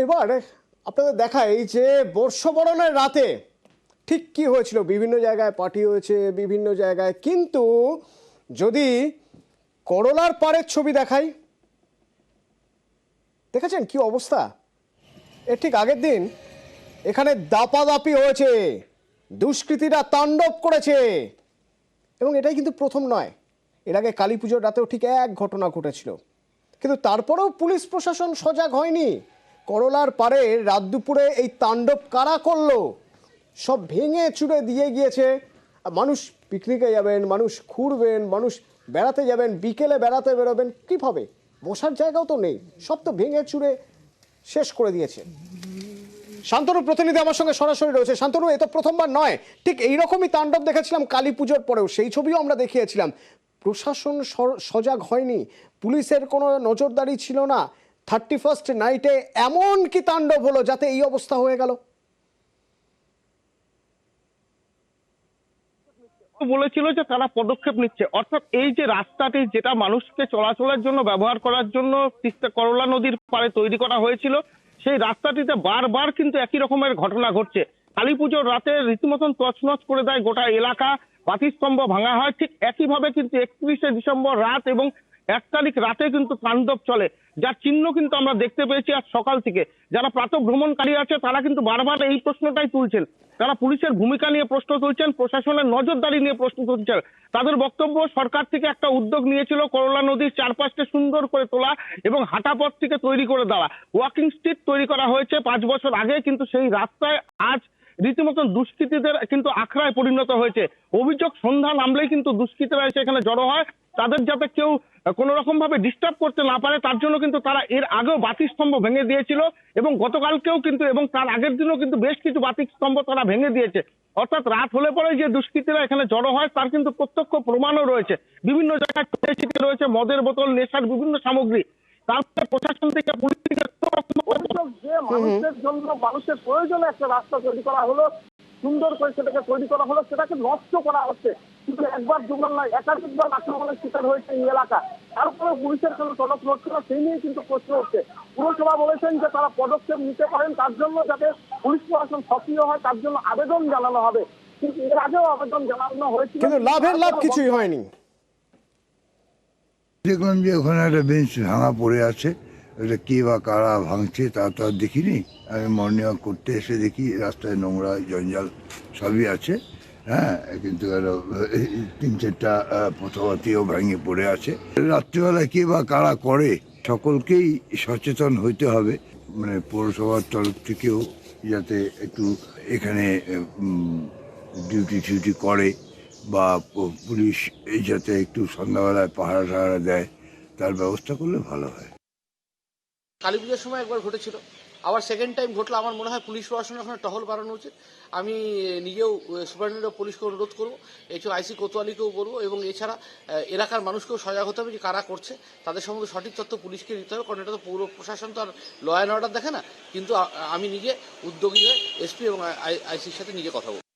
এবার আপনাদের দেখাই যে বর্ষবরণের রাতে ঠিক কি হয়েছিল। বিভিন্ন জায়গায় পার্টি হয়েছে, বিভিন্ন জায়গায়, কিন্তু যদি করলার পাড়ের ছবি দেখাই, দেখেছেন কি অবস্থা। এর ঠিক আগের দিন এখানে দাপাদাপি হয়েছে, দুষ্কৃতীরা তাণ্ডব করেছে, এবং এটাই কিন্তু প্রথম নয়। এর আগে কালী পুজোর রাতেও ঠিক এক ঘটনা ঘটেছিল, কিন্তু তারপরেও পুলিশ প্রশাসন সজাগ হয়নি। করলার পাড়ে রাত দুপুরে এই তাণ্ডব কারা করলো, সব ভেঙে চুরে দিয়ে গিয়েছে। মানুষ পিকনিকে যাবেন, মানুষ ঘুরবেন, মানুষ বেড়াতে যাবেন, বিকেলে বেড়াতে বেরোবেন, কীভাবে বসার জায়গাও তো নেই, সব তো ভেঙে চুরে শেষ করে দিয়েছে। শান্তনু প্রতিনিধি আমার সঙ্গে সরাসরি রয়েছে। শান্তনু, এ তো প্রথমবার নয়, ঠিক এইরকমই তাণ্ডব দেখেছিলাম কালী পুজোর পরেও, সেই ছবিও আমরা দেখিয়েছিলাম। প্রশাসন সজাগ হয়নি, পুলিশের কোনো নজরদারি ছিল না। 31st নাইটে এমন কি তাণ্ডব হলো যাতে এই অবস্থা হয়ে গেল? বলেছিল যে তারা পদক্ষেপ নিচ্ছে, অর্থাৎ এই যে রাস্তাটি যেটা মানুষকে চলাচলের জন্য ব্যবহার করার জন্য করলা নদীর পাড়ে তৈরি করা হয়েছিল, সেই রাস্তাটিতে বারবার কিন্তু একই রকমের ঘটনা ঘটছে। কালী পুজোর রাতে রীতিমতন তছনছ করে দেয় গোটা এলাকা, বাতিস্তম্ভ ভাঙা হয়। ঠিক একইভাবে কিন্তু 31শে ডিসেম্বর রাত এবং 1 তারিখ রাতে কিন্তু তাণ্ডব চলে, যার চিহ্ন কিন্তু আমরা দেখতে পেয়েছি আজ সকাল থেকে। যারা প্রাতঃ ভ্রমণকারী আছে তারা কিন্তু বারবার এই প্রশ্নটাই তুলছেন, তারা পুলিশের ভূমিকা নিয়ে প্রশ্ন তুলছেন, প্রশাসনের নজরদারি নিয়ে প্রশ্ন তুলছেন। তাদের বক্তব্য, সরকার থেকে একটা উদ্যোগ নিয়েছিল করলা নদীর চারপাশটা সুন্দর করে তোলা এবং হাঁটা পথ থেকে তৈরি করে দেওয়া, ওয়াকিং স্ট্রিট তৈরি করা হয়েছে 5 বছর আগে, কিন্তু সেই রাস্তায় আজ রীতিমতন দুষ্কৃতীদের কিন্তু আখড়ায় পরিণত হয়েছে। অভিযোগ সন্ধ্যা নামলেই কিন্তু দুষ্কৃতীরা এসে এখানে জড়ো হয়, তাদের যাতে কেউ কোনো রকম ভাবে ডিস্টার্ব করতে না পারে তার জন্য কিন্তু তারা এর আগেও বাতিস্তম্ভ ভেঙে দিয়েছিল, এবং গতকালকেও কিন্তু এবং তার আগের দিনও কিন্তু বেশ কিছু বাতিস্তম্ভ তারা ভেঙে দিয়েছে। অর্থাৎ রাত হলে পরে যে দুষ্কৃতীরা এখানে জড়ো হয় তার কিন্তু প্রত্যক্ষ প্রমাণও রয়েছে। বিভিন্ন জায়গায় ছিটে রয়েছে মদের বোতল, নেশার বিভিন্ন সামগ্রী। তারপরে প্রশাসন থেকে পুলিশ থেকে যে মানুষের জন্য, মানুষের প্রয়োজনে একটা রাস্তা তৈরি করা হলো, সুন্দর করে সেটাকে তৈরি করা হলো, সেটাকে নষ্ট করা হচ্ছে। কিন্তু একবার দুবার নয়, একাধিকবার আক্রমণের শিকার হয়েছে এই এলাকা। তারপরে পুলিশের কোনো তলব হচ্ছে না, সেই নিয়ে কিন্তু প্রশ্ন হচ্ছে। পুরসভা বলেছেন যে তারা পদক্ষেপ নিতে পারেন, তার জন্য যাতে পুলিশ প্রশাসন সক্রিয় হয় তার জন্য আবেদন জানানো হবে। কিন্তু এর আগেও আবেদন জানানো হয়েছিল, কিন্তু লাভ কিছুই হয়নি। দেখলাম যে ওখানে একটা বেঞ্চ ভাঙা পড়ে আছে, ওটা কে বা কারা ভাঙছে তা তো আর দেখিনি। আমি মর্নিং ওয়াক করতে এসে দেখি রাস্তায় নোংরা জঞ্জাল সবই আছে। হ্যাঁ, কিন্তু আরো 3-4টা পথবাতিও ভেঙে পড়ে আছে। রাত্রিবেলায় কে বা কারা করে, সকলকেই সচেতন হইতে হবে। মানে পৌরসভার তরফ থেকেও যাতে একটু এখানে ডিউটি টিউটি করে, বা পুলিশ এই যাতে একটু সন্ধ্যাবেলায় পাহারা টাহারা দেয়, তার ব্যবস্থা করলে ভালো হয়। কালী পুজোর সময় একবার ঘটেছিল, আবার সেকেন্ড টাইম ঘটলো। আমার মনে হয় পুলিশ প্রশাসনের ওখানে টহল বাড়ানো উচিত। আমি নিজেও সুপারিনটেন্ডেন্ট অফ পুলিশকে অনুরোধ করবো, এছাড়া আইসি কোতোয়ালিকেও বলবো, এবং এছাড়া এলাকার মানুষকেও সজাগ হতে হবে যে কারা করছে, তাদের সম্বন্ধে সঠিক তথ্য পুলিশকে দিতে হবে। কারণ এটা তো পৌর প্রশাসন তো আর ল অ্যান্ড অর্ডার দেখে না। কিন্তু আমি নিজে উদ্যোগী হয়ে এসপি এবং আইসির সাথে নিজে কথা বলবো।